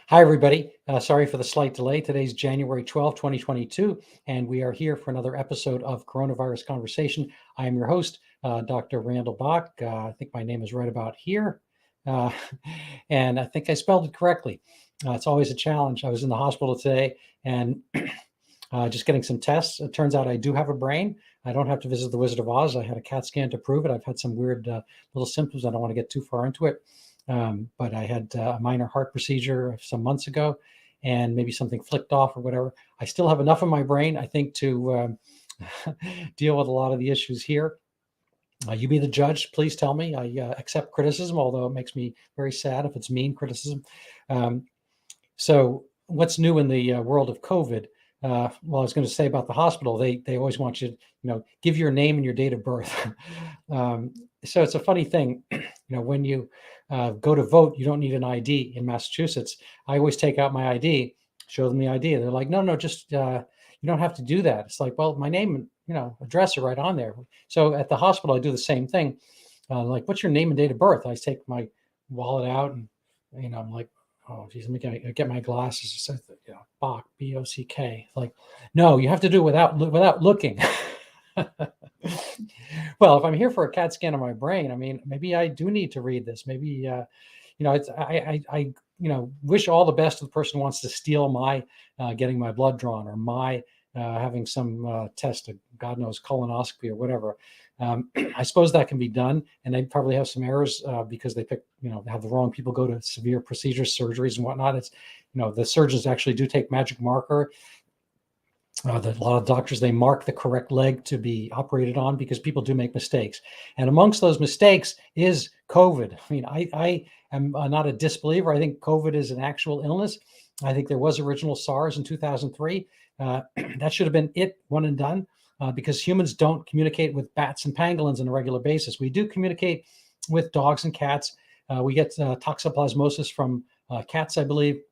Hi, everybody. Sorry for the slight delay. Today's January 12th, 2022, and we are here for another episode of Coronavirus Conversation. I am your host, Dr. Randall Bach. I think my name is right about here, uh, and I think I spelled it correctly. It's always a challenge. I was in the hospital today and just getting some tests. It turns out I do have a brain. I don't have to visit the Wizard of Oz. I had a CAT scan to prove it. I've had some weird little symptoms. I don't want to get too far into it. But I had a minor heart procedure some months ago, and maybe something flicked off or whatever. I still have enough in my brain, I think, to deal with a lot of the issues here. You be the judge. Please tell me. I accept criticism, although it makes me very sad if it's mean criticism. So what's new in the world of COVID? Well, I was going to say about the hospital, they always want you to, give your name and your date of birth. So it's a funny thing, when you go to vote, you don't need an ID in Massachusetts. I always take out my ID, show them the ID. They're like, no, just you don't have to do that. It's like, well, my name and address are right on there. So at the hospital, I do the same thing. Like, what's your name and date of birth? I take my wallet out and I'm like, oh, geez, let me get my glasses. It says, Bach, B-O-C-K. Like, no, you have to do it without looking. Well, if I'm here for a CAT scan of my brain, I mean, maybe I do need to read this. Maybe, I wish all the best to the person who wants to steal my getting my blood drawn or my having some test, God knows, colonoscopy or whatever. I suppose that can be done, and they probably have some errors because they have the wrong people go to severe procedures, surgeries, and whatnot. It's, the surgeons actually do take magic marker. A lot of doctors, they mark the correct leg to be operated on because people do make mistakes. And amongst those mistakes is COVID. I mean, I am not a disbeliever. I think COVID is an actual illness. I think there was original SARS in 2003. That should have been it, one and done, because humans don't communicate with bats and pangolins on a regular basis. We do communicate with dogs and cats. We get toxoplasmosis from cats, I believe.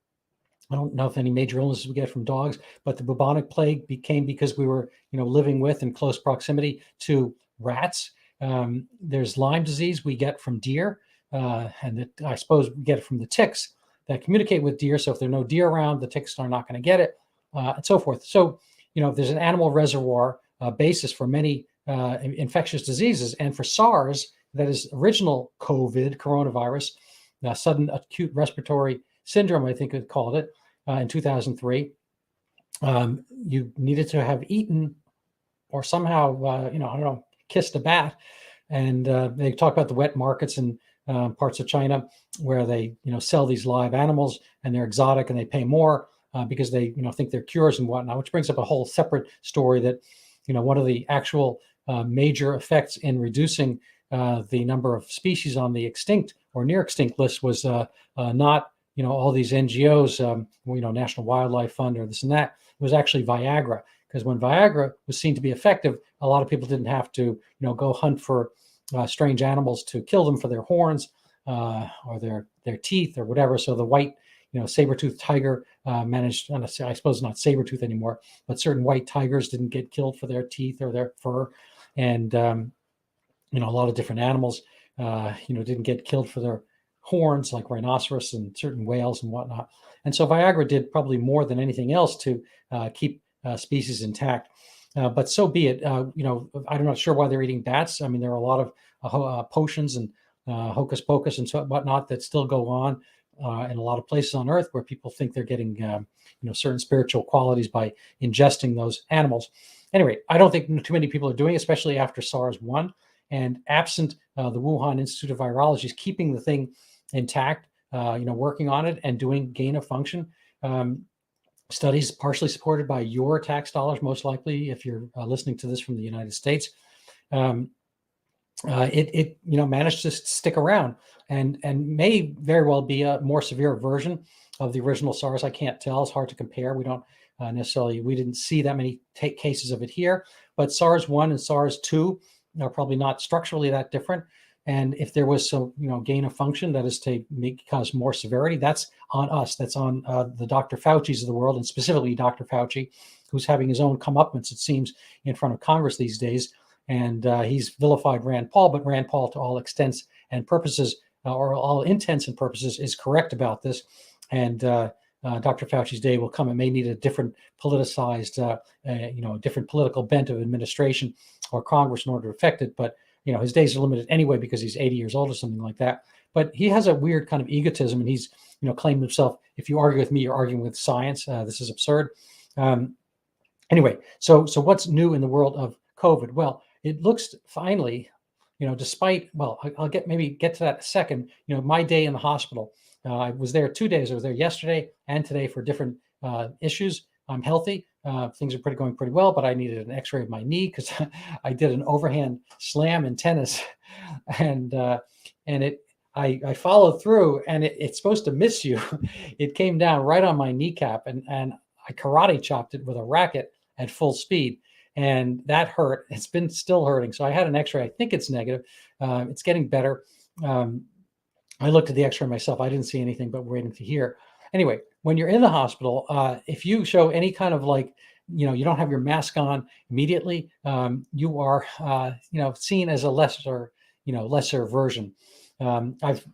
I don't know if any major illnesses we get from dogs, but the bubonic plague became because we were, living with in close proximity to rats. There's Lyme disease we get from deer, and I suppose we get it from the ticks that communicate with deer. So if there are no deer around, the ticks are not going to get it, and so forth. So, there's an animal reservoir basis for many infectious diseases, and for SARS, that is original COVID, coronavirus, sudden acute respiratory syndrome, I think it called it, in 2003. You needed to have eaten or somehow, I don't know, kissed a bat. And they talk about the wet markets in parts of China where they, sell these live animals and they're exotic and they pay more because they, think they're cures and whatnot, which brings up a whole separate story that, one of the actual major effects in reducing the number of species on the extinct or near extinct list was not all these NGOs, National Wildlife Fund or this and that. It was actually Viagra, because when Viagra was seen to be effective, a lot of people didn't have to, go hunt for strange animals to kill them for their horns or their teeth or whatever. So the white, saber-toothed tiger managed, I suppose not saber-tooth anymore, but certain white tigers didn't get killed for their teeth or their fur. And, a lot of different animals, didn't get killed for their horns, like rhinoceros and certain whales and whatnot. And so Viagra did probably more than anything else to keep species intact. But so be it. I'm not sure why they're eating bats. I mean, there are a lot of potions and hocus pocus and so whatnot that still go on in a lot of places on Earth where people think they're getting, certain spiritual qualities by ingesting those animals. Anyway, I don't think too many people are doing it, especially after SARS-1. And absent the Wuhan Institute of Virology is keeping the thing intact, working on it and doing gain of function studies, partially supported by your tax dollars, most likely, if you're listening to this from the United States. It managed to stick around and may very well be a more severe version of the original SARS. I can't tell. It's hard to compare. We don't we didn't see that many cases of it here, but SARS-1 and SARS-2 are probably not structurally that different. And if there was some, gain of function, that is to cause more severity, that's on us. That's on the Dr. Fauci's of the world, and specifically Dr. Fauci, who's having his own comeuppance, it seems, in front of Congress these days. And he's vilified Rand Paul, but Rand Paul, to all extents and purposes, or all intents and purposes, is correct about this. And Dr. Fauci's day will come. It may need a different politicized, different political bent of administration or Congress in order to affect it. But his days are limited anyway because he's 80 years old or something like that. But he has a weird kind of egotism, and he's claimed himself, if you argue with me, you're arguing with science. This is absurd. Anyway, so what's new in the world of COVID? Well, it looks finally, despite, well, I'll get to that in a second. My day in the hospital, I was there 2 days. I was there yesterday and today for different issues. I'm healthy. Things are going pretty well, but I needed an X-ray of my knee because I did an overhand slam in tennis, and I followed through, and it's supposed to miss you. It came down right on my kneecap, and I karate chopped it with a racket at full speed, and that hurt. It's been still hurting. So I had an X-ray. I think it's negative. It's getting better. I looked at the X-ray myself. I didn't see anything, but waiting to hear. Anyway, when you're in the hospital, if you show any kind of you don't have your mask on immediately, you are, seen as a lesser version. I've,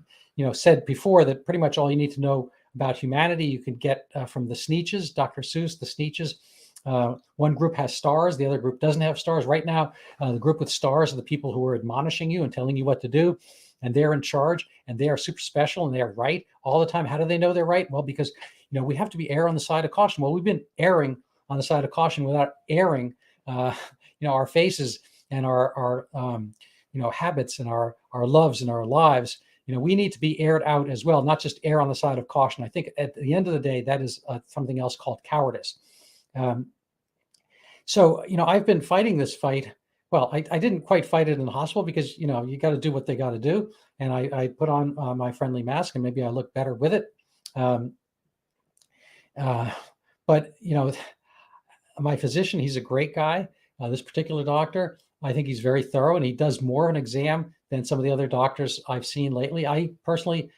said before that pretty much all you need to know about humanity you can get from the Sneetches, Dr. Seuss, the Sneetches. One group has stars, the other group doesn't have stars. Right now, the group with stars are the people who are admonishing you and telling you what to do, and they're in charge, and they are super special, and they're right all the time. How do they know they're right? Well, because we have to be err on the side of caution. Well, we've been erring on the side of caution without airing, our faces and our habits and our loves and our lives. We need to be aired out as well, not just err on the side of caution. I think at the end of the day, that is something else called cowardice. So, I've been fighting this fight. Well, I didn't quite fight it in the hospital because, you got to do what they got to do. And I put on my friendly mask, and maybe I look better with it. But, my physician, he's a great guy. This particular doctor, I think he's very thorough, and he does more of an exam than some of the other doctors I've seen lately. I personally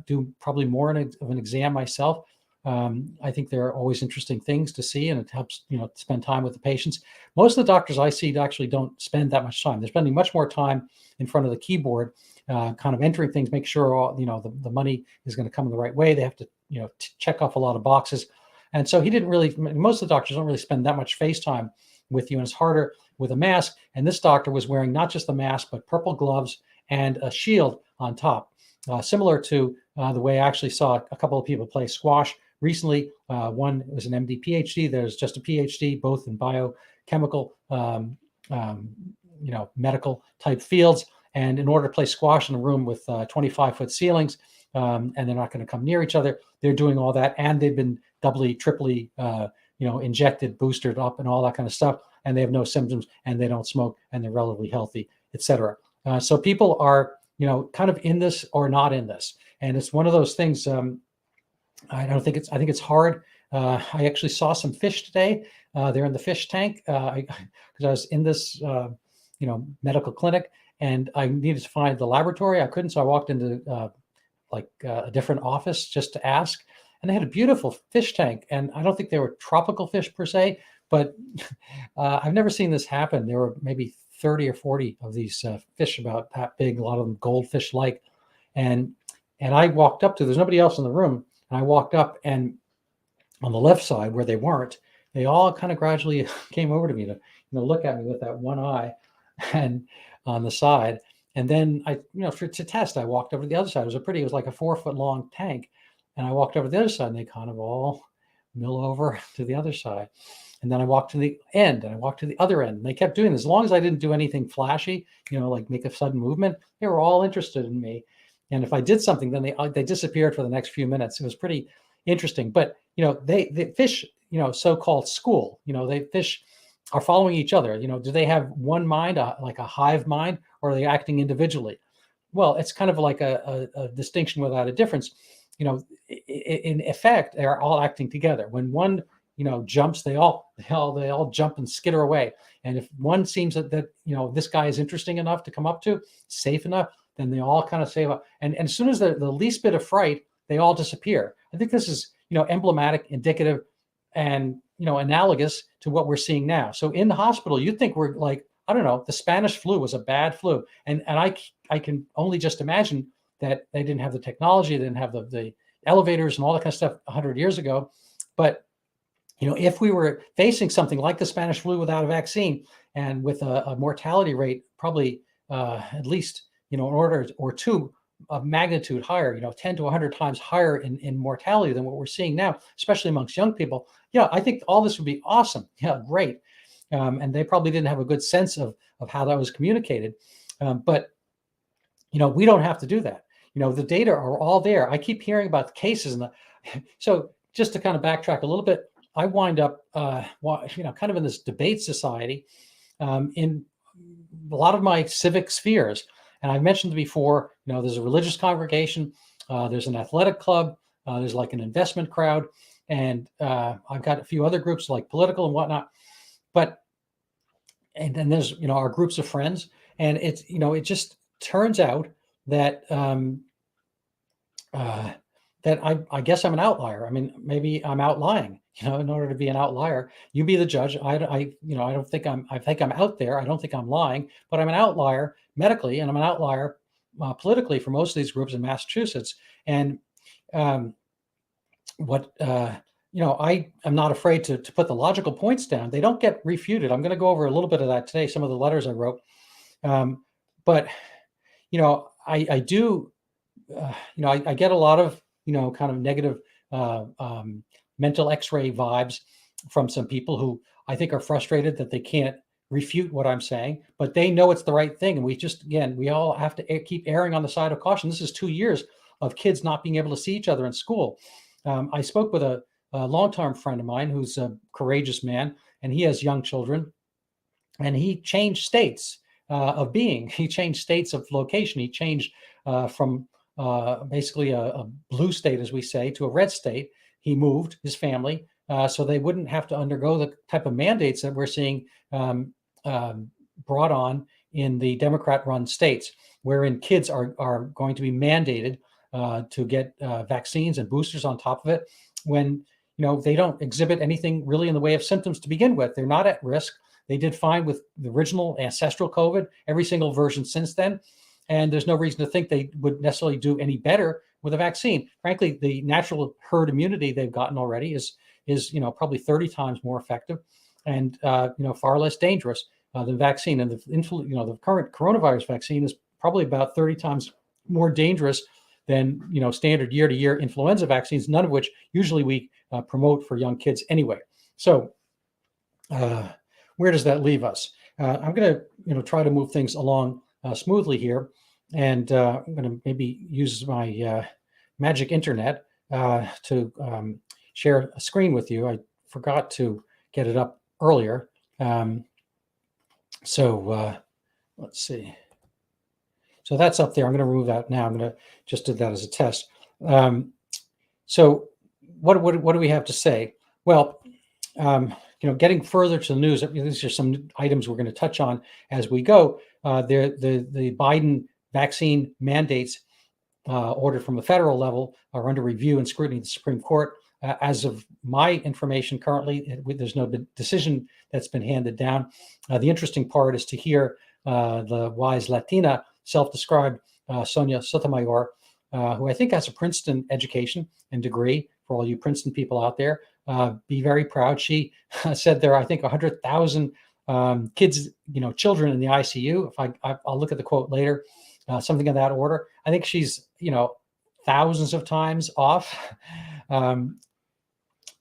do probably more of an exam myself. I think there are always interesting things to see, and it helps, to spend time with the patients. Most of the doctors I see actually don't spend that much time. They're spending much more time in front of the keyboard, kind of entering things, make sure all, the money is going to come in the right way. They have to, check off a lot of boxes. And so most of the doctors don't really spend that much face time with you, and it's harder with a mask. And this doctor was wearing not just the mask, but purple gloves and a shield on top, similar to the way I actually saw a couple of people play squash recently. One was an MD PhD. There's just a PhD, both in biochemical, medical type fields. And in order to play squash in a room with 25-foot ceilings, and they're not going to come near each other, they're doing all that. And they've been doubly, triply, injected, boosted up, and all that kind of stuff. And they have no symptoms, and they don't smoke, and they're relatively healthy, etc. So people are, kind of in this or not in this. And it's one of those things. I think it's hard. I actually saw some fish today. They're in the fish tank because I was in this, medical clinic, and I needed to find the laboratory. I couldn't, so I walked into a different office just to ask. And they had a beautiful fish tank, and I don't think they were tropical fish per se, but I've never seen this happen. There were maybe 30 or 40 of these fish about that big, a lot of them goldfish-like. And I walked up to, there's nobody else in the room, and I walked up, and on the left side where they weren't, they all kind of gradually came over to me to look at me with that one eye and on the side. And then to test, I walked over to the other side. It was like a 4-foot long tank. And I walked over to the other side, and they kind of all mill over to the other side. And then I walked to the end, and I walked to the other end. And they kept doing this. As long as I didn't do anything flashy, like make a sudden movement, they were all interested in me. And if I did something, then they disappeared for the next few minutes. It was pretty interesting. But, they fish, so-called school, they fish are following each other. Do they have one mind, like a hive mind, or are they acting individually? Well, it's kind of like a distinction without a difference. In effect, they're all acting together. When one, jumps, they all jump and skitter away. And if one seems that this guy is interesting enough to come up to, safe enough, then they all kind of say, and as soon as the least bit of fright, they all disappear. I think this is, emblematic, indicative, and, analogous to what we're seeing now. So in the hospital, you'd think we're like, I don't know, the Spanish flu was a bad flu. And I can only just imagine that they didn't have the technology, they didn't have the elevators and all that kind of stuff 100 years ago. But if we were facing something like the Spanish flu without a vaccine and with a mortality rate probably at least an order or two of magnitude higher, 10 to 100 times higher in mortality than what we're seeing now, especially amongst young people, I think all this would be awesome. Yeah, great. And they probably didn't have a good sense of how that was communicated. But we don't have to do that. The data are all there. I keep hearing about the cases, so just to kind of backtrack a little bit, I wind up, kind of in this debate society, in a lot of my civic spheres. And I mentioned before, there's a religious congregation, there's an athletic club, there's like an investment crowd, and I've got a few other groups like political and whatnot. And then there's, our groups of friends, and it's, it just turns out that that I guess I'm an outlier. I mean, maybe I'm outlying. In order to be an outlier, you be the judge. I don't think I think I'm out there. I don't think I'm lying, but I'm an outlier medically, and I'm an outlier politically for most of these groups in Massachusetts. And I am not afraid to put the logical points down. They don't get refuted. I'm going to go over a little bit of that today, some of the letters I wrote. But I do, I get a lot of, kind of negative mental x-ray vibes from some people who I think are frustrated that they can't refute what I'm saying, but they know it's the right thing. And we all have to keep erring on the side of caution. This is 2 years of kids not being able to see each other in school. I spoke with a longtime friend of mine who's a courageous man, and he has young children, and he changed states of being. He changed states of location. He changed from basically a blue state, as we say, to a red state. He moved his family so they wouldn't have to undergo the type of mandates that we're seeing brought on in the Democrat-run states, wherein kids are going to be mandated to get vaccines and boosters on top of it when they don't exhibit anything really in the way of symptoms to begin with. They're not at risk. They did fine with the original ancestral COVID, every single version since then. And there's no reason to think they would necessarily do any better with a vaccine. Frankly, the natural herd immunity they've gotten already is probably 30 times more effective and far less dangerous than vaccine. And the current coronavirus vaccine is probably about 30 times more dangerous than standard year-to-year influenza vaccines, none of which usually we promote for young kids anyway. So where does that leave us? I'm going to try to move things along smoothly here, and I'm going to maybe use my magic internet to share a screen with you. I forgot to get it up earlier. So let's see. So that's up there. I'm going to remove that now. I'm going to just do that as a test. So what do we have to say? Well, getting further to the news, these are some items we're going to touch on as we go. The Biden vaccine mandates ordered from the federal level are under review and scrutiny of the Supreme Court. As of my information currently, there's no decision that's been handed down. The interesting part is to hear the wise Latina, self-described Sonia Sotomayor, who I think has a Princeton education and degree. For all you Princeton people out there, be very proud. She said there are, I think, 100,000 kids, children in the ICU. I'll look at the quote later, something in that order. I think she's, thousands of times off.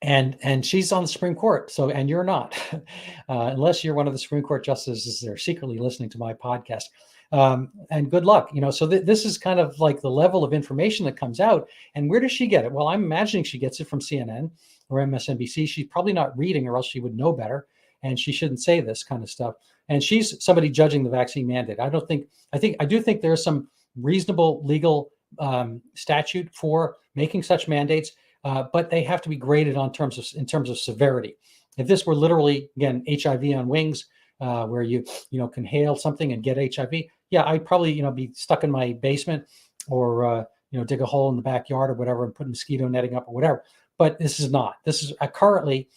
And she's on the Supreme Court. So, and you're not, unless you're one of the Supreme Court justices that are secretly listening to my podcast. And good luck, so this is kind of like the level of information that comes out. And where does she get it? Well, I'm imagining she gets it from CNN or MSNBC. She's probably not reading, or else she would know better. And she shouldn't say this kind of stuff. And she's somebody judging the vaccine mandate. I do think there's some reasonable legal statute for making such mandates, but they have to be graded in terms of severity. If this were literally, again, HIV on wings, where you can hail something and get HIV, yeah, I'd probably be stuck in my basement or dig a hole in the backyard or whatever and put mosquito netting up or whatever. But this is not. This is currently,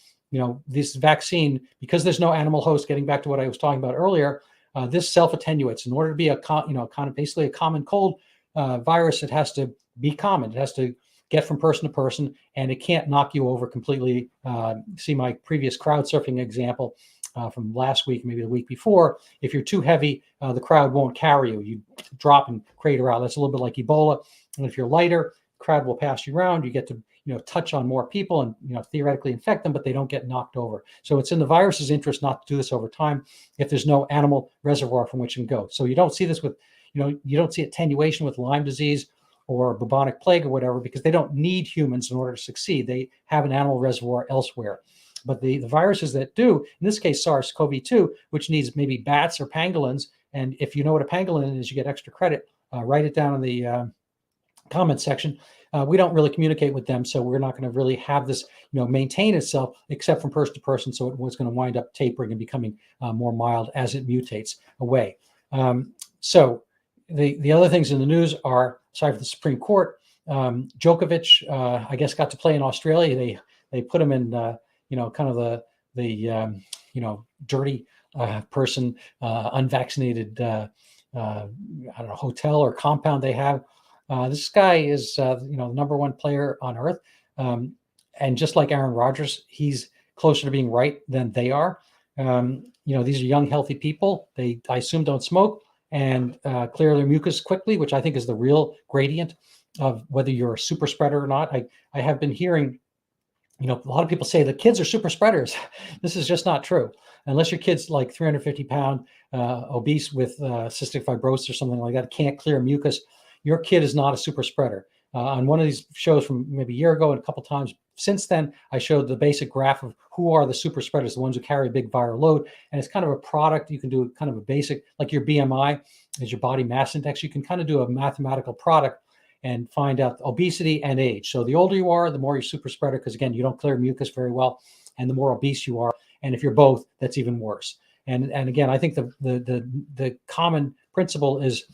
this vaccine, because there's no animal host. Getting back to what I was talking about earlier, this self-attenuates. In order to be kind of basically a common cold virus, it has to be common. It has to get from person to person, and it can't knock you over completely. See my previous crowd surfing example from last week, maybe the week before. If you're too heavy, the crowd won't carry you. You drop and crater out. That's a little bit like Ebola. And if you're lighter, the crowd will pass you around. You get to touch on more people and theoretically infect them, but they don't get knocked over. So it's in the virus's interest not to do this over time if there's no animal reservoir from which it can go. So you don't see this with, you don't see attenuation with Lyme disease or bubonic plague or whatever, because they don't need humans in order to succeed. They have an animal reservoir elsewhere. But the viruses that do, in this case, SARS-CoV-2, which needs maybe bats or pangolins, and if you know what a pangolin is, you get extra credit. Write it down in the comment section. We don't really communicate with them, so we're not going to really have this, maintain itself except from person to person. So it was going to wind up tapering and becoming more mild as it mutates away. So the other things in the news are, aside from the Supreme Court, Djokovic, I guess, got to play in Australia. They put him in, kind of the dirty person, unvaccinated, I don't know, hotel or compound they have. This guy is, the number one player on earth. And just like Aaron Rodgers, he's closer to being right than they are. These are young, healthy people. They, I assume, don't smoke and clear their mucus quickly, which I think is the real gradient of whether you're a super spreader or not. I have been hearing, a lot of people say the kids are super spreaders. This is just not true. Unless your kid's like 350-pound, obese with cystic fibrosis or something like that, can't clear mucus, your kid is not a super spreader. On one of these shows from maybe a year ago and a couple times since then, I showed the basic graph of who are the super spreaders, the ones who carry a big viral load. And it's kind of a product. You can do kind of a basic, like your BMI is your body mass index. You can kind of do a mathematical product and find out obesity and age. So the older you are, the more you're super spreader, because again, you don't clear mucus very well, and the more obese you are. And if you're both, that's even worse. And again, I think the common principle is,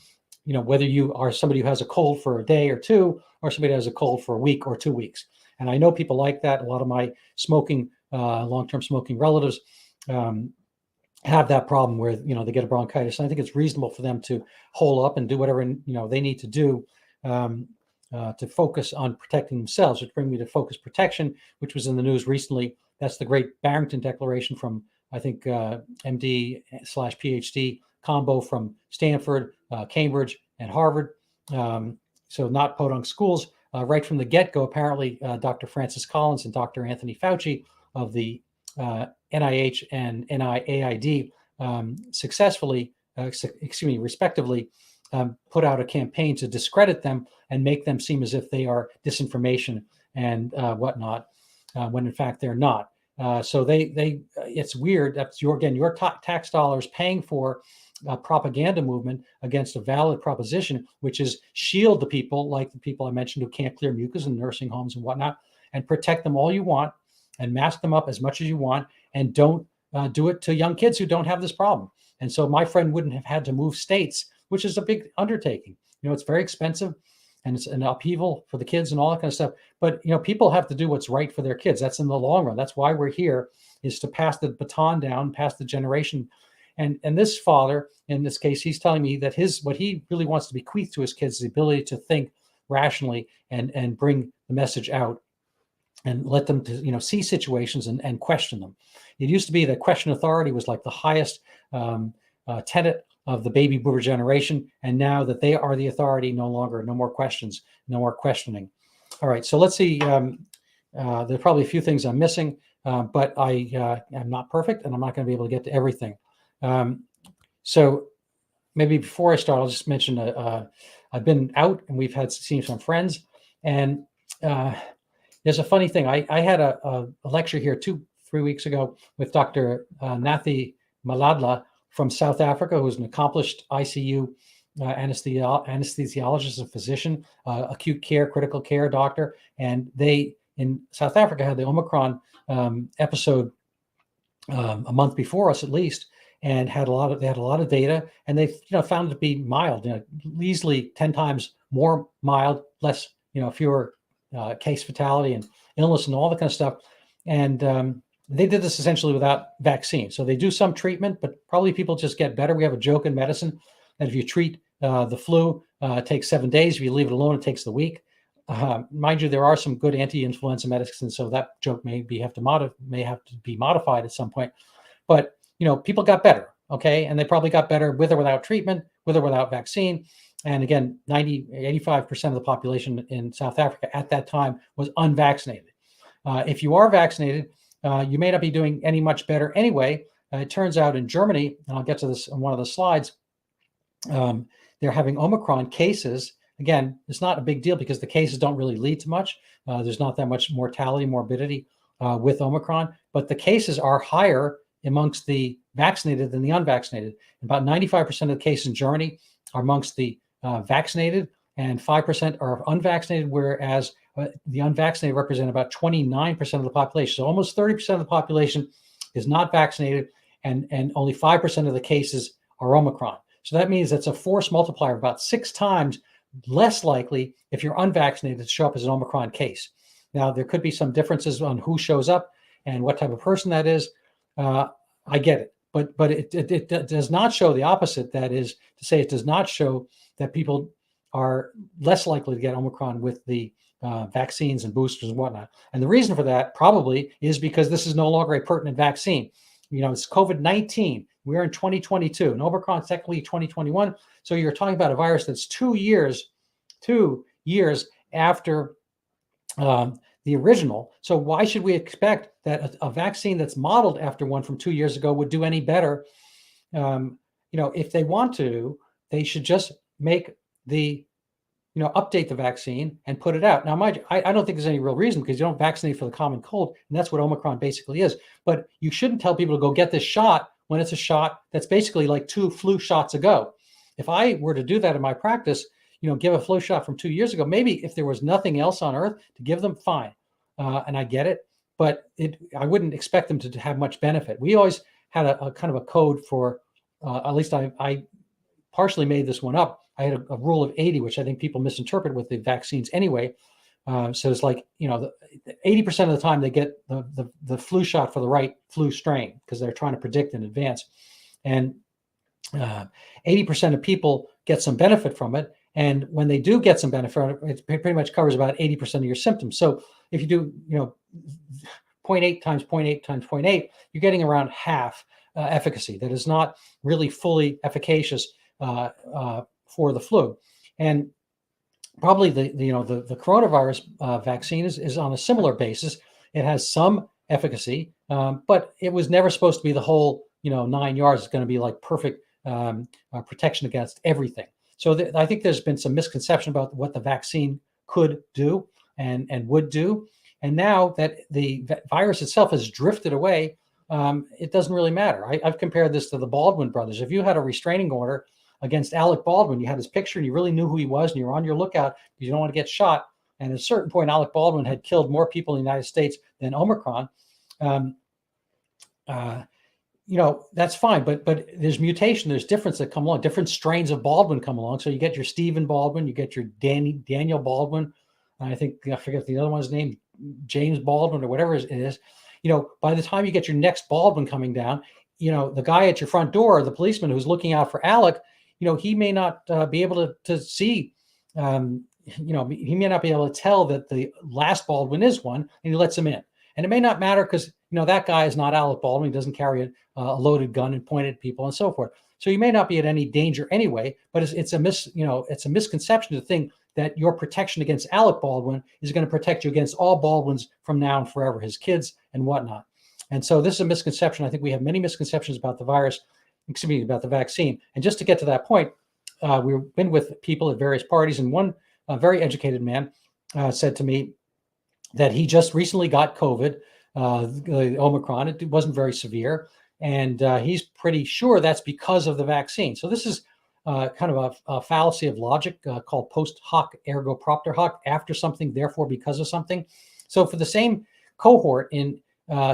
whether you are somebody who has a cold for a day or two, or somebody who has a cold for a week or 2 weeks. And I know people like that. A lot of my smoking, long-term smoking relatives have that problem where, they get a bronchitis. And I think it's reasonable for them to hole up and do whatever, they need to do to focus on protecting themselves, which brings me to focus protection, which was in the news recently. That's the great Barrington Declaration from, I think, MD/PhD combo from Stanford, Cambridge, and Harvard. So not podunk schools. Right from the get-go, apparently, Dr. Francis Collins and Dr. Anthony Fauci of the NIH and NIAID successfully, respectively, put out a campaign to discredit them and make them seem as if they are disinformation and whatnot, when in fact they're not. So it's weird. That's your tax dollars paying for a propaganda movement against a valid proposition, which is shield the people like the people I mentioned who can't clear mucus in nursing homes and whatnot, and protect them all you want and mask them up as much as you want, and don't do it to young kids who don't have this problem. And so my friend wouldn't have had to move states, which is a big undertaking. It's very expensive and it's an upheaval for the kids and all that kind of stuff. But, people have to do what's right for their kids. That's in the long run. That's why we're here, is to pass the baton down, pass the generation. And this father, in this case, he's telling me that what he really wants to bequeath to his kids is the ability to think rationally and bring the message out and let them to, see situations and question them. It used to be that question authority was like the highest tenet of the baby boomer generation. And now that they are the authority, no more questions, no more questioning. All right, so let's see. There are probably a few things I'm missing, but I am not perfect, and I'm not going to be able to get to everything. So maybe before I start, I'll just mention I've been out and we've seen some friends, and there's a funny thing. I had a lecture here 2-3 weeks ago with Dr. Nathi Maladla from South Africa, who's an accomplished ICU anesthesiologist and physician, acute care, critical care doctor. And they, in South Africa, had the Omicron episode a month before us, at least, and they had a lot of data, and they found it to be mild, easily 10 times more mild, less, fewer case fatality and illness and all that kind of stuff. And they did this essentially without vaccine. So they do some treatment, but probably people just get better. We have a joke in medicine that if you treat the flu, it takes 7 days. If you leave it alone, it takes the week. mind you, there are some good anti-influenza medicines, so that joke may have to be modified at some point. But people got better, okay, and they probably got better with or without treatment, with or without vaccine. And again, 85% of the population in South Africa at that time was unvaccinated. If you are vaccinated, you may not be doing any much better anyway. It turns out in Germany, and I'll get to this on one of the slides, they're having Omicron cases. Again, it's not a big deal because the cases don't really lead to much. There's not that much mortality, morbidity with Omicron, but the cases are higher amongst the vaccinated than the unvaccinated. About 95% of the cases in Germany are amongst the vaccinated, and 5% are unvaccinated, whereas the unvaccinated represent about 29% of the population. So almost 30% of the population is not vaccinated, and only 5% of the cases are Omicron. So that means that's a force multiplier of about 6 times less likely if you're unvaccinated to show up as an Omicron case. Now, there could be some differences on who shows up and what type of person that is. I get it, but it does not show the opposite. That is to say, it does not show that people are less likely to get Omicron with the vaccines and boosters and whatnot. And the reason for that probably is because this is no longer a pertinent vaccine. It's COVID-19. We're in 2022. And Omicron is technically 2021. So you're talking about a virus that's 2 years after the original. So why should we expect that a vaccine that's modeled after one from 2 years ago would do any better? If they want to, they should just make the, update the vaccine and put it out. Now, I don't think there's any real reason, because you don't vaccinate for the common cold, and that's what Omicron basically is. But you shouldn't tell people to go get this shot when it's a shot that's basically like 2 flu shots ago. If I were to do that in my practice, give a flu shot from 2 years ago, maybe if there was nothing else on earth to give them, fine. And I get it, but I wouldn't expect them to have much benefit. We always had a kind of a code for, at least I partially made this one up. I had a rule of 80, which I think people misinterpret with the vaccines anyway. So it's like, 80% of the time they get the flu shot for the right flu strain, because they're trying to predict in advance. And 80% of people get some benefit from it. And when they do get some benefit, it pretty much covers about 80% of your symptoms. So if you do, 0.8 times 0.8 times 0.8, you're getting around half efficacy. That is not really fully efficacious for the flu. And probably the coronavirus vaccine is on a similar basis. It has some efficacy, but it was never supposed to be the whole 9 yards. It's going to be like perfect protection against everything. So I think there's been some misconception about what the vaccine could do and would do. And now that the virus itself has drifted away, it doesn't really matter. I've compared this to the Baldwin brothers. If you had a restraining order against Alec Baldwin, you had his picture and you really knew who he was, and you were on your lookout because you don't want to get shot. And at a certain point, Alec Baldwin had killed more people in the United States than Omicron. That's fine, but there's mutation, there's difference that come along, different strains of Baldwin come along. So you get your Stephen Baldwin, you get your Daniel Baldwin, I forget the other one's name, James Baldwin or whatever it is. By the time you get your next Baldwin coming down, the guy at your front door, the policeman who's looking out for Alec, he may not be able to see, he may not be able to tell that the last Baldwin is one, and he lets him in. And it may not matter because, that guy is not Alec Baldwin. He doesn't carry a loaded gun and point at people and so forth. So you may not be at any danger anyway, but it's a misconception to think that your protection against Alec Baldwin is going to protect you against all Baldwins from now and forever, his kids and whatnot. And so this is a misconception. I think we have many misconceptions about the virus, about the vaccine. And just to get to that point, we've been with people at various parties, and one very educated man said to me that he just recently got COVID, the Omicron. It wasn't very severe, and he's pretty sure that's because of the vaccine. So this is kind of a fallacy of logic called post hoc ergo propter hoc, after something, therefore because of something. So for the same cohort in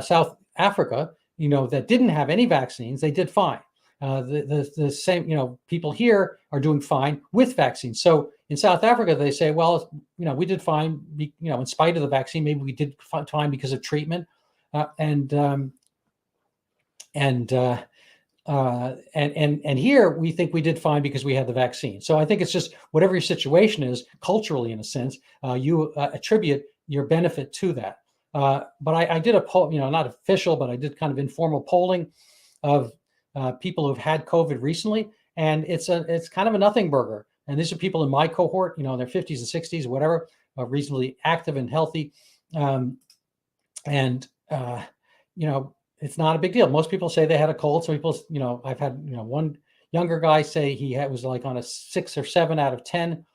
South Africa, that didn't have any vaccines, they did fine. The same, people here are doing fine with vaccines. So in South Africa, they say, well, we did fine, in spite of the vaccine. Maybe we did fine because of treatment. And here we think we did fine because we had the vaccine. So I think it's just whatever your situation is culturally, in a sense, you attribute your benefit to that. But I did a poll, not official, but I did kind of informal polling of people who've had COVID recently, and it's kind of a nothing burger. And these are people in my cohort, in their 50s and 60s, whatever, reasonably active and healthy, and it's not a big deal. Most people say they had a cold. Some people, I've had one younger guy say he was like on a 6 or 7 out of 10.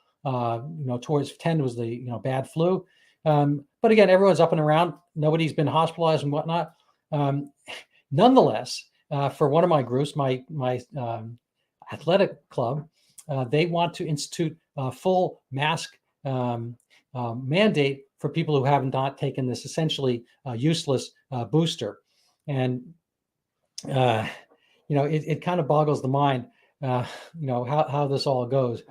Towards 10 was the bad flu. But again, everyone's up and around. Nobody's been hospitalized and whatnot. Nonetheless, for one of my groups, my athletic club, they want to institute a full mask mandate for people who have not taken this essentially useless booster. And it kind of boggles the mind, how this all goes.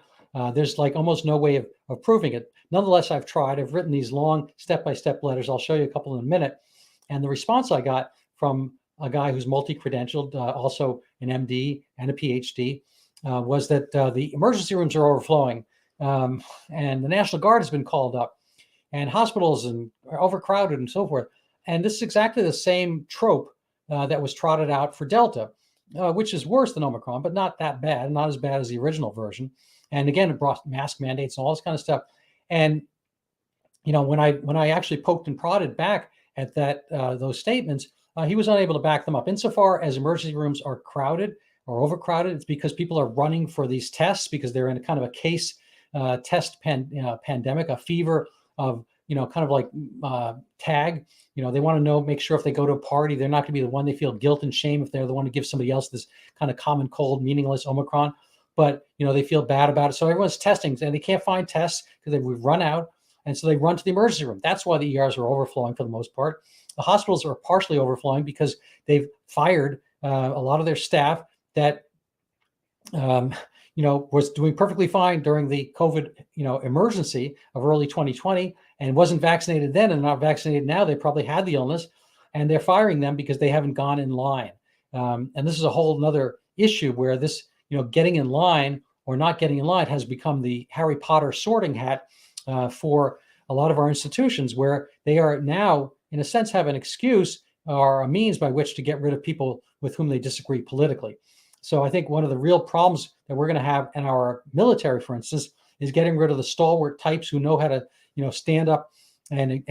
There's like almost no way of proving it. Nonetheless, I've tried. I've written these long step-by-step letters. I'll show you a couple in a minute. And the response I got from a guy who's multi-credentialed, also an MD and a PhD, was that the emergency rooms are overflowing, and the National Guard has been called up, and hospitals are overcrowded and so forth. And this is exactly the same trope that was trotted out for Delta, which is worse than Omicron, but not that bad, not as bad as the original version. And again, it brought mask mandates and all this kind of stuff. And when I actually poked and prodded back at those statements, he was unable to back them up. Insofar as emergency rooms are crowded or overcrowded, it's because people are running for these tests because they're in a kind of a case test pandemic, a fever of kind of like tag. They want to make sure if they go to a party, they're not going to be the one they feel guilt and shame if they're the one to give somebody else this kind of common cold, meaningless Omicron. But they feel bad about it. So everyone's testing, and they can't find tests because we've run out, and so they run to the emergency room. That's why the ERs are overflowing for the most part. The hospitals are partially overflowing because they've fired a lot of their staff that was doing perfectly fine during the COVID emergency of early 2020 and wasn't vaccinated then and not vaccinated now. They probably had the illness, and they're firing them because they haven't gone in line. And this is a whole nother issue where this getting in line or not getting in line has become the Harry Potter sorting hat for a lot of our institutions, where they are now, in a sense, have an excuse or a means by which to get rid of people with whom they disagree politically. So I think one of the real problems that we're going to have in our military, for instance, is getting rid of the stalwart types who know how to, stand up and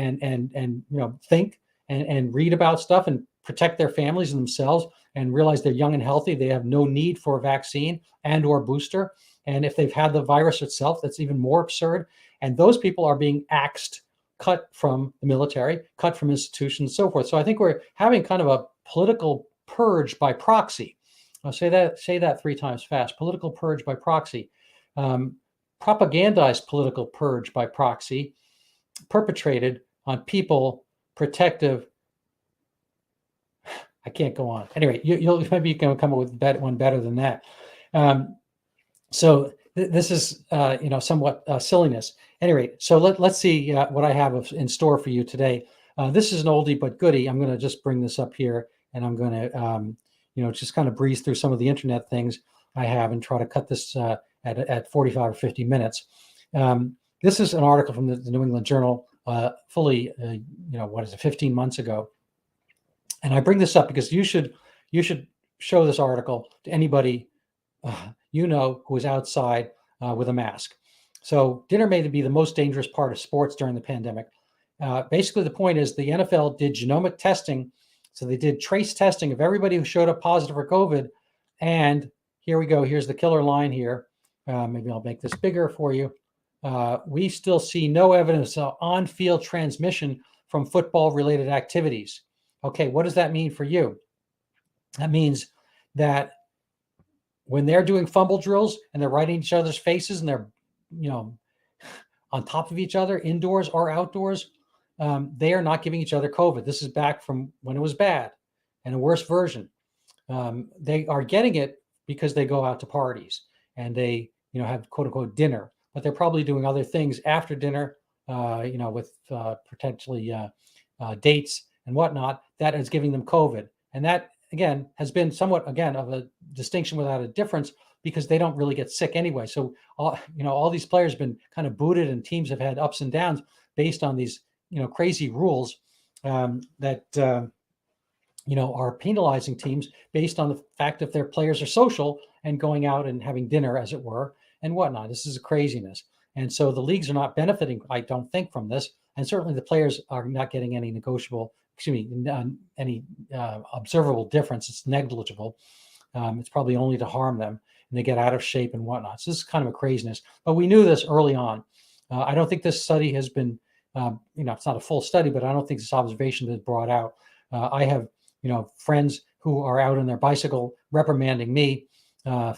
think and read about stuff and protect their families and themselves and realize they're young and healthy. They have no need for a vaccine and or booster. And if they've had the virus itself, that's even more absurd. And those people are being axed, cut from the military, cut from institutions, and so forth. So I think we're having kind of a political purge by proxy. I'll say that 3 times fast. Political purge by proxy. Propagandized political purge by proxy, perpetrated on people protective. I can't go on. Anyway, maybe you can come up with one better than that. So this is somewhat silliness. Anyway, so let's see what I have in store for you today. This is an oldie but goodie. I'm going to just bring this up here, and I'm going to just kind of breeze through some of the internet things I have and try to cut this at 45 or 50 minutes. This is an article from the New England Journal, fully 15 months ago. And I bring this up because you should show this article to anybody who is outside with a mask. So dinner may be the most dangerous part of sports during the pandemic. Basically, the point is the NFL did genomic testing. So they did trace testing of everybody who showed up positive for COVID. And here we go. Here's the killer line here. Maybe I'll make this bigger for you. We still see no evidence of on-field transmission from football-related activities. Okay, what does that mean for you? That means that when they're doing fumble drills and they're right in each other's faces and they're, on top of each other, indoors or outdoors, they are not giving each other COVID. This is back from when it was bad and a worse version. They are getting it because they go out to parties and they, have quote unquote dinner, but they're probably doing other things after dinner, with potentially dates and whatnot that is giving them COVID. And that again, has been somewhat, again, of a distinction without a difference, because they don't really get sick anyway. So all these players have been kind of booted, and teams have had ups and downs based on these crazy rules that are penalizing teams based on the fact that their players are social and going out and having dinner, as it were, and whatnot. This is a craziness. And so the leagues are not benefiting, I don't think, from this. And certainly the players are not getting any any observable difference. It's negligible. It's probably only to harm them, and they get out of shape and whatnot. So this is kind of a craziness. But we knew this early on. I don't think this study has been, it's not a full study, but I don't think this observation has been brought out. I have friends who are out on their bicycle reprimanding me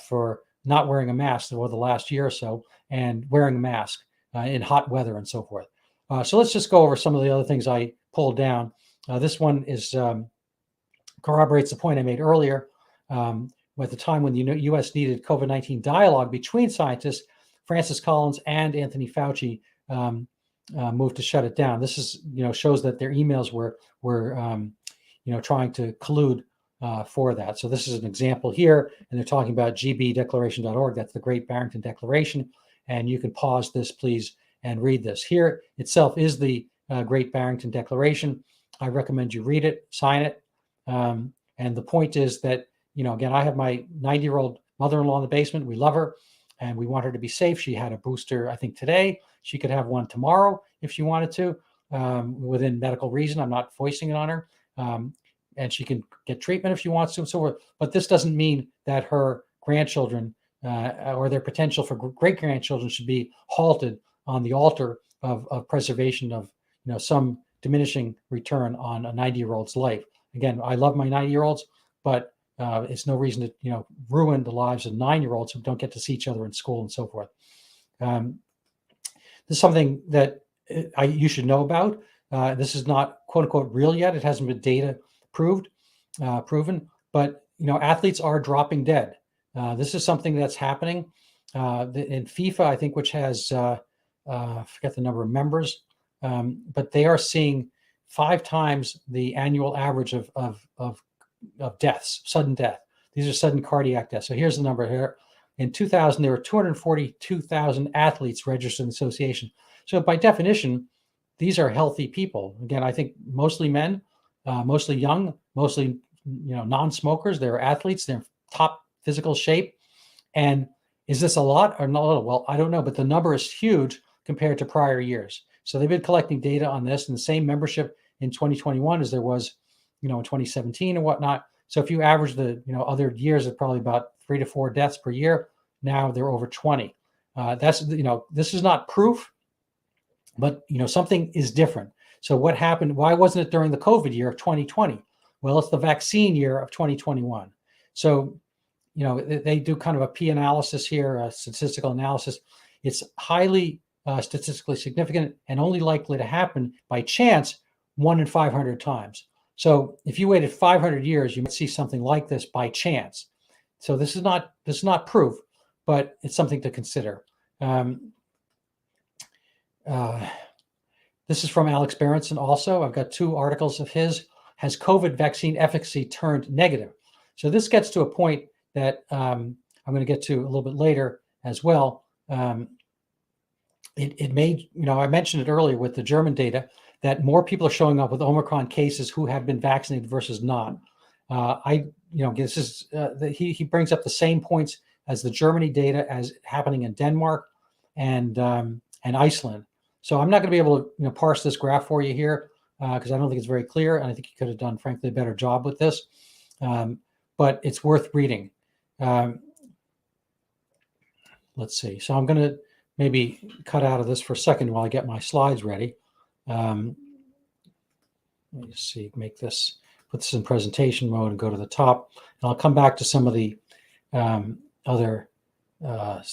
for not wearing a mask over the last year or so, and wearing a mask in hot weather and so forth. So let's just go over some of the other things I pulled down. This one is corroborates the point I made earlier. At the time when the U.S. needed COVID-19 dialogue between scientists, Francis Collins and Anthony Fauci moved to shut it down. This is, shows that their emails were trying to collude for that. So this is an example here, and they're talking about gbdeclaration.org. That's the Great Barrington Declaration, and you can pause this, please, and read this. Here itself is the Great Barrington Declaration. I recommend you read it, sign it, and the point is that, again, I have my 90-year-old mother-in-law in the basement. We love her, and we want her to be safe. She had a booster, I think, today. She could have one tomorrow if she wanted to, within medical reason. I'm not foisting it on her. And she can get treatment if she wants to, and so forth. But this doesn't mean that her grandchildren or their potential for great-grandchildren should be halted on the altar of preservation of some diminishing return on a 90-year-old's life. Again, I love my 90-year-olds, but it's no reason to ruin the lives of 9-year-olds who don't get to see each other in school and so forth. This is something that you should know about. This is not "quote unquote" real yet. It hasn't been data proven, but athletes are dropping dead. This is something that's happening in FIFA, I think, which has I forget the number of members, but they are seeing 5 times the annual average of deaths, sudden death. These are sudden cardiac deaths. So here's the number here. In 2000, there were 242,000 athletes registered in the association. So by definition, these are healthy people. Again, I think mostly men, mostly young, mostly non-smokers. They're athletes. They're in top physical shape. And is this a lot or not a little? Well, I don't know, but the number is huge compared to prior years. So they've been collecting data on this, and the same membership in 2021 as there was, in 2017 and whatnot. So if you average the other years at probably about 3 to 4 deaths per year, now they're over 20. That's this is not proof, but something is different. So what happened? Why wasn't it during the COVID year of 2020? Well, it's the vaccine year of 2021. So they do kind of a P analysis here, a statistical analysis. It's highly statistically significant and only likely to happen by chance 1 in 500 times. So if you waited 500 years, you might see something like this by chance. So this is not proof, but it's something to consider. This is from Alex Berenson also. I've got 2 articles of his. Has COVID vaccine efficacy turned negative? So this gets to a point that I'm going to get to a little bit later as well. It may, I mentioned it earlier with the German data, that more people are showing up with Omicron cases who have been vaccinated versus not. This is he brings up the same points as the Germany data as happening in Denmark and Iceland. So I'm not going to be able to parse this graph for you here because I don't think it's very clear, and I think he could have done, frankly, a better job with this. But it's worth reading. Let's see. So I'm going to maybe cut out of this for a second while I get my slides ready. Let me see, put this in presentation mode and go to the top. And I'll come back to some of the other, I'll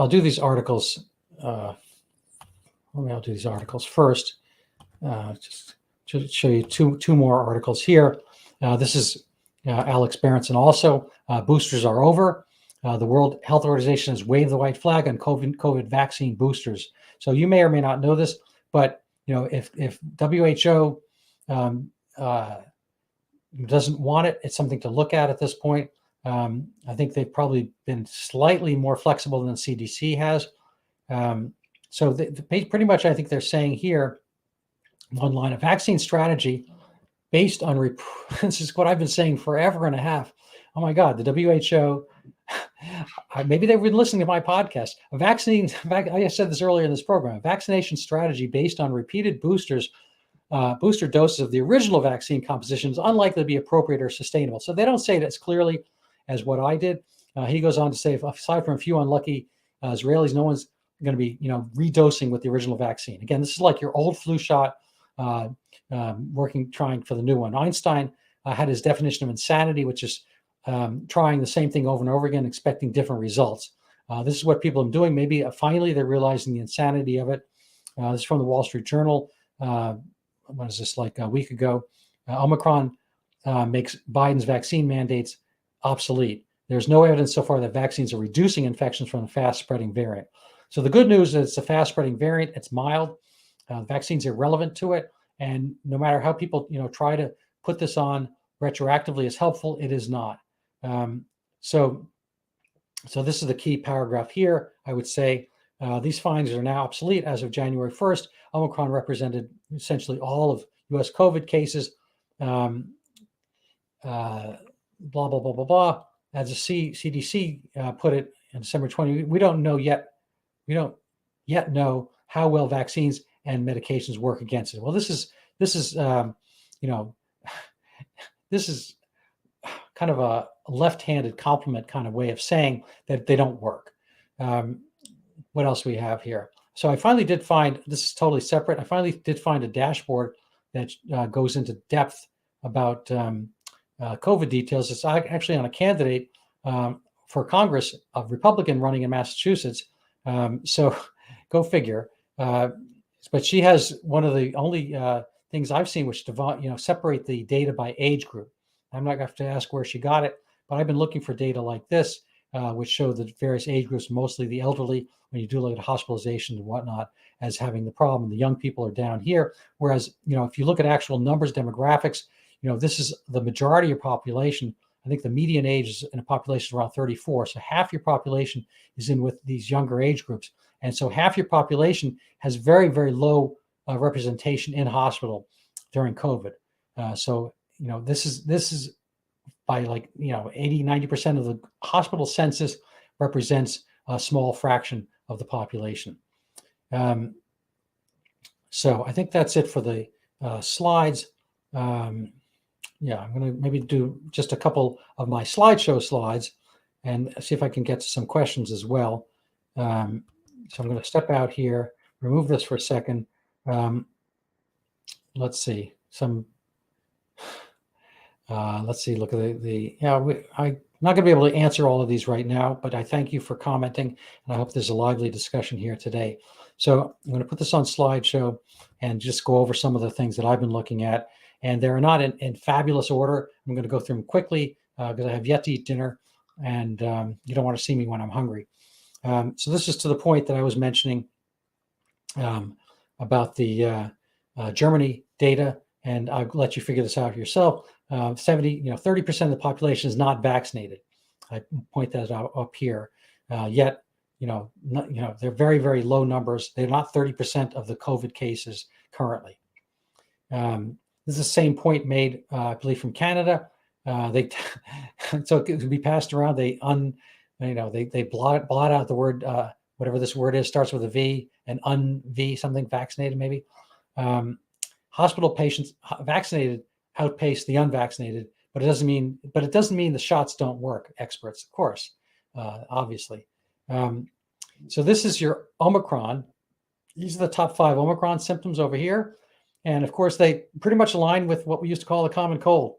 do these articles. I'll do these articles first. Just to show you two more articles here. This is Alex Berenson also. Boosters are over. The World Health Organization has waved the white flag on COVID vaccine boosters. So you may or may not know this, but if WHO doesn't want it. It's something to look at this point. I think they've probably been slightly more flexible than the CDC has. So pretty much, I think they're saying here, one line, a vaccine strategy based on this is what I've been saying forever and a half. Oh my God, the WHO, maybe they've been listening to my podcast. I said this earlier in this program, a vaccination strategy based on repeated booster doses of the original vaccine composition is unlikely to be appropriate or sustainable. So they don't say it as clearly as what I did. He goes on to say, aside from a few unlucky Israelis, no one's going to be, redosing with the original vaccine. Again, this is like your old flu shot, trying for the new one. Einstein had his definition of insanity, which is trying the same thing over and over again, expecting different results. This is what people are doing. Maybe finally they're realizing the insanity of it. This is from the Wall Street Journal. What is this, like a week ago? Omicron makes Biden's vaccine mandates obsolete. There's no evidence so far that vaccines are reducing infections from the fast-spreading variant. So the good news is it's a fast-spreading variant. It's mild. Vaccines are relevant to it. And no matter how people, try to put this on retroactively as helpful, it is not. So this is the key paragraph here. I would say these findings are now obsolete as of January 1st. Omicron represented essentially all of U.S. COVID cases. Blah, blah, blah, blah, blah. As the CDC put it in December 20, we don't yet know how well vaccines and medications work against it. Well, this is kind of a left-handed compliment kind of way of saying that they don't work. What else we have here? So I finally did find, this is totally separate. I finally did find a dashboard that goes into depth about COVID details. It's actually on a candidate for Congress, a Republican running in Massachusetts. So go figure. But she has one of the only things I've seen which separate the data by age group. I'm not going to have to ask where she got it, but I've been looking for data like this, which show the various age groups, mostly the elderly, when you do look at hospitalizations and whatnot, as having the problem. The young people are down here. Whereas, if you look at actual numbers, demographics, this is the majority of population. I think the median age in a population is around 34. So half your population is in with these younger age groups. And so half your population has very, very low representation in hospital during COVID. So this is by 80, 90% of the hospital census represents a small fraction of the population. So I think that's it for the slides. I'm going to maybe do just a couple of my slideshow slides and see if I can get to some questions as well. So I'm going to step out here, remove this for a second. Let's see. Let's see. Look at I'm not going to be able to answer all of these right now, but I thank you for commenting, and I hope there's a lively discussion here today. So I'm going to put this on slideshow and just go over some of the things that I've been looking at. And they're not in fabulous order. I'm going to go through them quickly because I have yet to eat dinner, and you don't want to see me when I'm hungry. So this is to the point that I was mentioning about the Germany data, and I'll let you figure this out yourself. 30% of the population is not vaccinated. I point that out up here. Yet, they're very, very low numbers. They're not 30% of the COVID cases currently. This is the same point made, I believe, from Canada. So it could be passed around. They blot out the word, whatever this word is, starts with a V, and un-V, something, vaccinated maybe. Hospital patients vaccinated outpace the unvaccinated, but it doesn't mean the shots don't work. Experts, of course, obviously. So this is your Omicron. These are the top 5 Omicron symptoms over here. And of course, they pretty much align with what we used to call the common cold.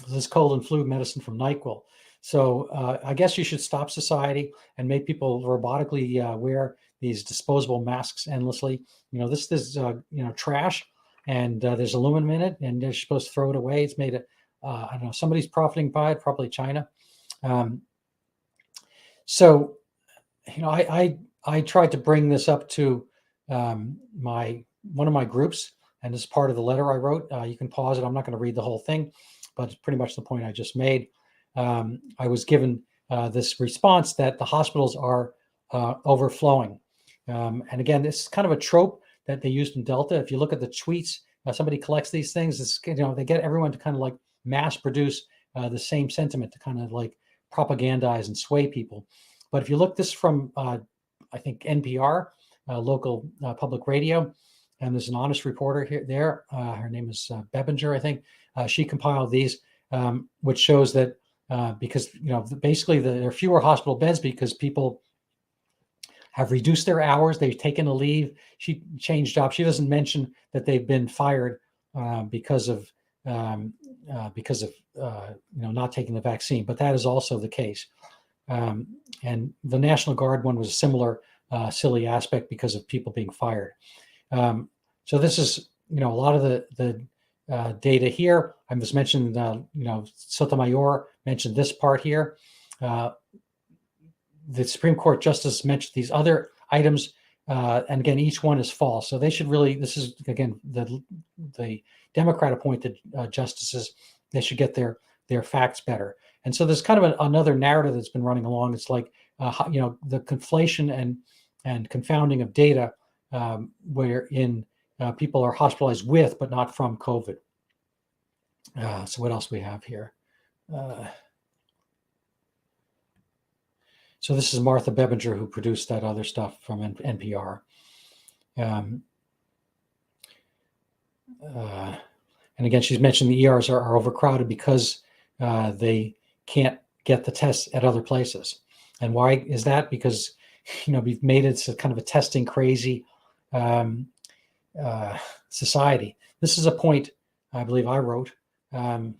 This is cold and flu medicine from NyQuil. So I guess you should stop society and make people robotically wear these disposable masks endlessly. This is trash, and there's aluminum in it, and they're supposed to throw it away. It's made I don't know, somebody's profiting by it, probably China. So I tried to bring this up to one of my groups, and this is part of the letter I wrote. You can pause it. I'm not going to read the whole thing, but it's pretty much the point I just made. I was given this response that the hospitals are overflowing. And again, this is kind of a trope that they used in Delta. If you look at the tweets, somebody collects these things. It's, they get everyone to kind of like mass produce the same sentiment to kind of like propagandize and sway people. But if you look this from, I think, NPR, local public radio, and there's an honest reporter there. Her name is Bebinger, I think. She compiled these, which shows that because, basically there are fewer hospital beds because people have reduced their hours. They've taken a leave. She changed jobs. She doesn't mention that they've been fired because of not taking the vaccine, but that is also the case. And the National Guard one was a similar silly aspect because of people being fired. So this is, a lot of the data here. I was mentioned, Sotomayor mentioned this part here. The Supreme Court justice mentioned these other items, and again, each one is false. So they should really, this is, again, the Democrat appointed justices, they should get their facts better. And so there's kind of another narrative that's been running along. It's like, the conflation and confounding of data, wherein people are hospitalized with, but not from COVID. So what else we have here? So this is Martha Bebinger, who produced that other stuff from NPR. And again, she's mentioned the ERs are overcrowded because they can't get the tests at other places. And why is that? Because, we've made it kind of a testing crazy society. This is a point I believe I wrote, and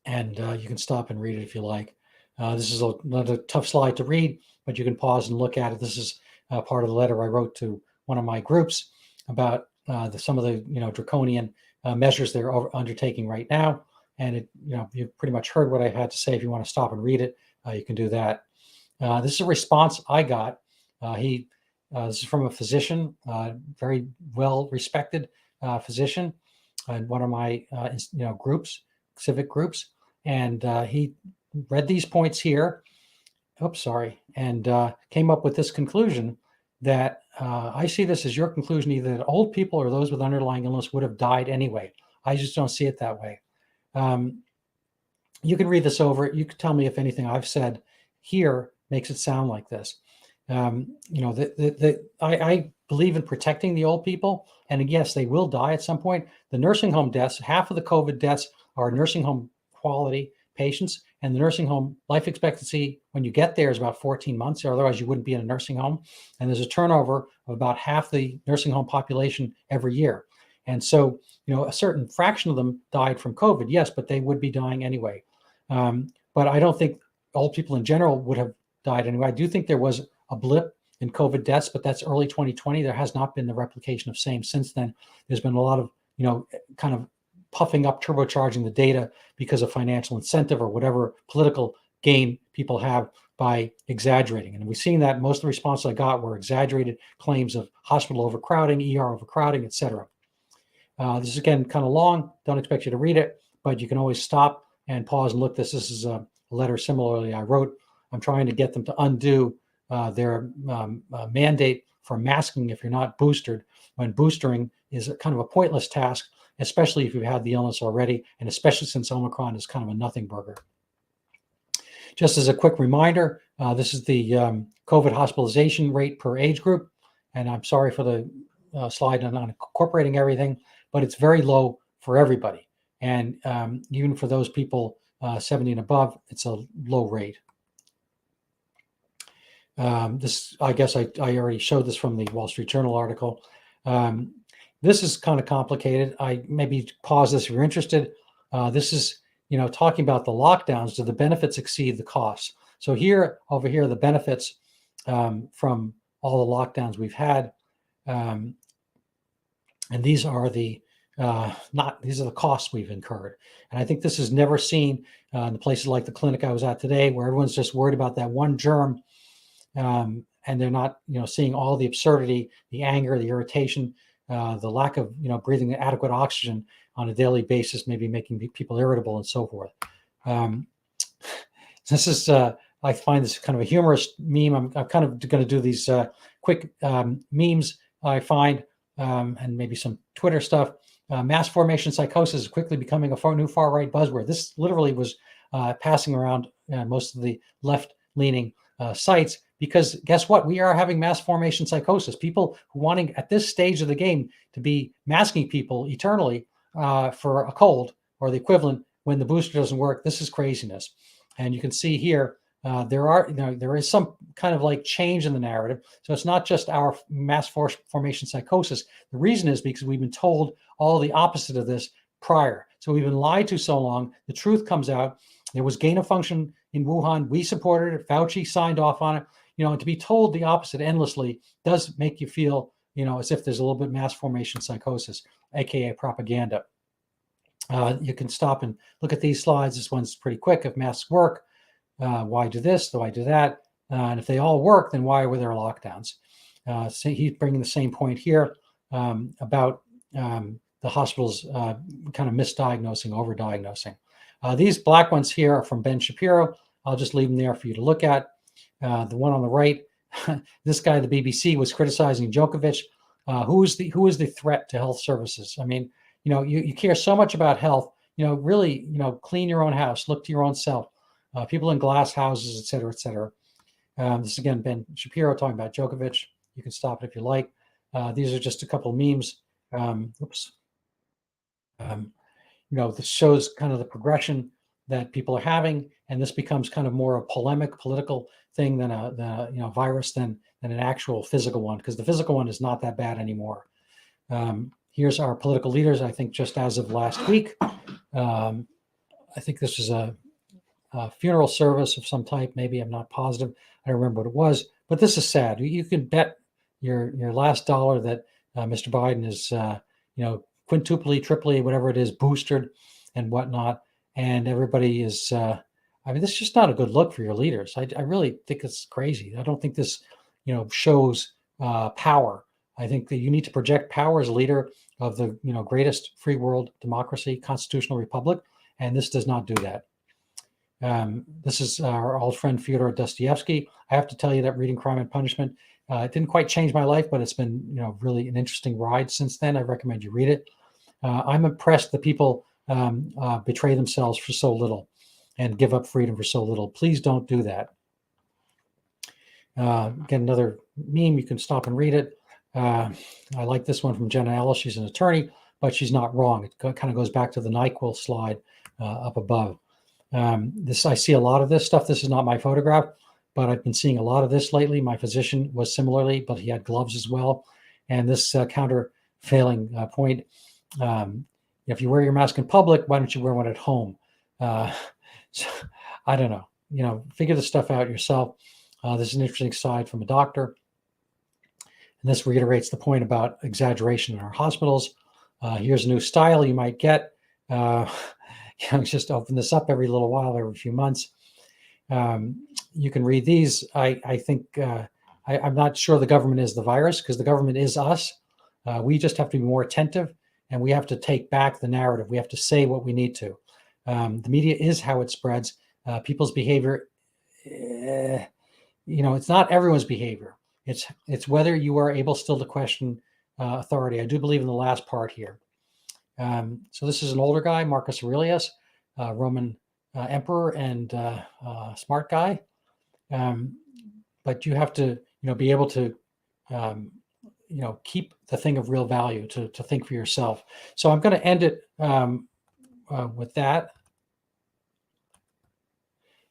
you can stop and read it if you like. This is another tough slide to read, but you can pause and look at it. This is part of the letter I wrote to one of my groups about some of the draconian measures they're undertaking right now. And you've pretty much heard what I had to say. If you want to stop and read it, you can do that. This is a response I got. This is from a physician, very well-respected physician, in one of my groups, civic groups, and he read these points here. Oops, sorry, and came up with this conclusion that I see this as your conclusion: either that old people or those with underlying illness would have died anyway. I just don't see it that way. You can read this over. You can tell me if anything I've said here makes it sound like this. I believe in protecting the old people, and yes, they will die at some point. The nursing home deaths, half of the COVID deaths are nursing home quality patients, and the nursing home life expectancy when you get there is about 14 months, or otherwise you wouldn't be in a nursing home. And there's a turnover of about half the nursing home population every year. And so, a certain fraction of them died from COVID, yes, but they would be dying anyway. But I don't think old people in general would have died anyway. I do think there was a blip in COVID deaths, but that's early 2020. There has not been the replication of same since then. There's been a lot of, kind of puffing up, turbocharging the data because of financial incentive or whatever political gain people have by exaggerating. And we've seen that most of the responses I got were exaggerated claims of hospital overcrowding, ER overcrowding, et cetera. This is, again, kind of long. Don't expect you to read it, but you can always stop and pause and look. This is a letter similarly I wrote. I'm trying to get them to undo their mandate for masking if you're not boosted, when boostering is kind of a pointless task, especially if you've had the illness already, and especially since Omicron is kind of a nothing burger. Just as a quick reminder, this is the COVID hospitalization rate per age group. And I'm sorry for the slide on not incorporating everything, but it's very low for everybody. And even for those people 70 and above, it's a low rate. This, I guess I already showed this from the Wall Street Journal article. This is kind of complicated. I maybe pause this if you're interested. This is, talking about the lockdowns. Do the benefits exceed the costs? So over here, the benefits from all the lockdowns we've had, and these are the costs we've incurred. And I think this is never seen in the places like the clinic I was at today, where everyone's just worried about that one germ. And they're not, seeing all the absurdity, the anger, the irritation the lack of breathing adequate oxygen on a daily basis, maybe making people irritable and so forth. This is I find this kind of a humorous meme. I'm kind of going to do these quick memes I find, and maybe some Twitter stuff. Mass formation psychosis is quickly becoming a new far-right buzzword. This literally was passing around most of the left-leaning sites, because guess what? We are having mass formation psychosis. People who wanting at this stage of the game to be masking people eternally for a cold or the equivalent when the booster doesn't work. This is craziness. And you can see here, there is some kind of like change in the narrative. So it's not just our mass formation psychosis. The reason is because we've been told all the opposite of this prior. So we've been lied to so long. The truth comes out. There was gain of function in Wuhan. We supported it. Fauci signed off on it. And to be told the opposite endlessly does make you feel, as if there's a little bit mass formation psychosis, aka propaganda. You can stop and look at these slides. This one's pretty quick. If masks work, why do this? Why do that? And if they all work, then why were there lockdowns? So he's bringing the same point here about the hospitals kind of misdiagnosing, overdiagnosing. These black ones here are from Ben Shapiro. I'll just leave them there for you to look at. The one on the right, this guy, the BBC, was criticizing Djokovic. Who is the threat to health services? I mean, you care so much about health. Really, clean your own house, look to your own self. People in glass houses, et cetera, et cetera. This is again Ben Shapiro talking about Djokovic. You can stop it if you like. These are just a couple of memes. This shows kind of the progression that people are having, and this becomes kind of more a polemic, political thing than a virus than an actual physical one, because the physical one is not that bad anymore. Here's our political leaders. I think just as of last week, I think this was a funeral service of some type. Maybe, I'm not positive. I don't remember what it was, but this is sad. You can bet your last dollar that Mr. Biden is, quintuply, triply, whatever it is, boosted and whatnot. And everybody is, this is just not a good look for your leaders. I really think it's crazy. I don't think this, shows power. I think that you need to project power as a leader of the, greatest free world democracy, constitutional republic. And this does not do that. This is our old friend Fyodor Dostoevsky. I have to tell you that reading Crime and Punishment, it didn't quite change my life, but it's been, really an interesting ride since then. I recommend you read it. I'm impressed that people betray themselves for so little and give up freedom for so little. Please don't do that. Again, another meme. You can stop and read it. I like this one from Jenna Ellis. She's an attorney, but she's not wrong. It kind of goes back to the NyQuil slide up above. I see a lot of this stuff. This is not my photograph, but I've been seeing a lot of this lately. My physician was similarly, but he had gloves as well. And this countervailing point, if you wear your mask in public, why don't you wear one at home? So, I don't know. Figure this stuff out yourself. This is an interesting side from a doctor. And this reiterates the point about exaggeration in our hospitals. Here's a new style you might get. Just open this up every little while, every few months. You can read these. I think I'm not sure the government is the virus, because the government is us. We just have to be more attentive, and we have to take back the narrative. We have to say what we need to. The media is how it spreads. People's behavior, it's not everyone's behavior. It's whether you are able still to question authority. I do believe in the last part here. So this is an older guy, Marcus Aurelius, Roman emperor and smart guy. But you have to, be able to, keep the thing of real value to think for yourself. So I'm going to end it with that.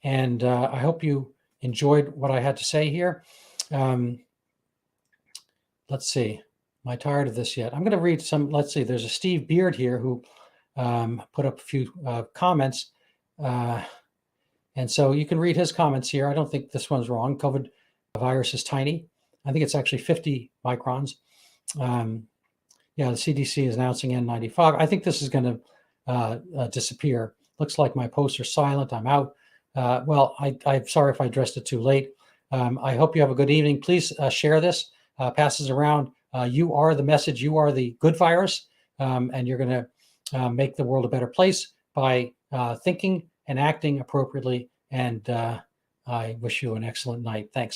And I hope you enjoyed what I had to say here. Let's see. Am I tired of this yet? I'm going to read some. Let's see. There's a Steve Beard here who put up a few comments. And so you can read his comments here. I don't think this one's wrong. COVID virus is tiny. I think it's actually 50 microns. The CDC is announcing N95. I think this is going to disappear. Looks like my posts are silent. I'm out. I'm sorry if I addressed it too late. I hope you have a good evening. Please share this, pass this around. You are the message. You are the good virus, and you're going to make the world a better place by thinking and acting appropriately. And I wish you an excellent night. Thanks so much.